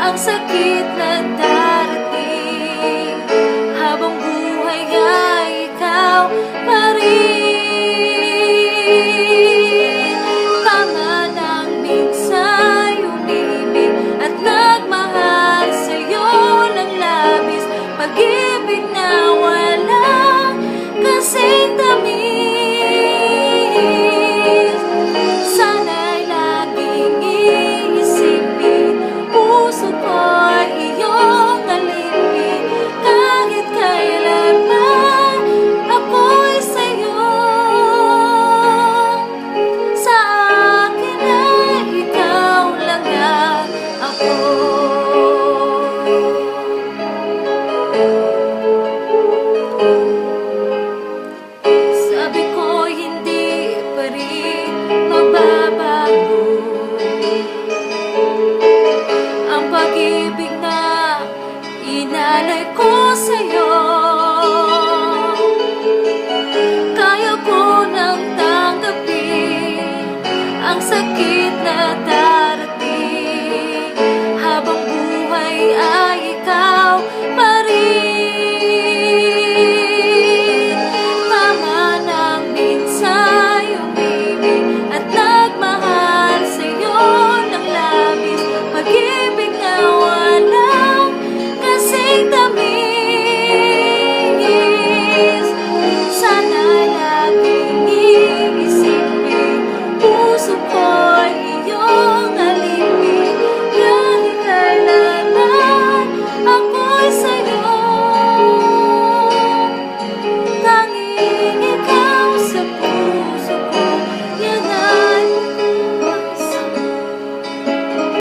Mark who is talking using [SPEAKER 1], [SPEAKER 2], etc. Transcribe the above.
[SPEAKER 1] ang sakit na darating. Habang buhay ay ikaw pa rin. Tama lang minsan umibig at nagmahal sa'yo ng labis. Pag-ibig na walang kasing tamis. Sana'y laging iisipin, puso ko'y iyong alipin. Kahit kailanman ako'y sa'yo, sa akin ay ikaw lang ang ako. Sabi ko hindi pa rin mababago ang pag-ibig na inalay ko sa'yo. Kaya ko nang tanggapin ang sakit na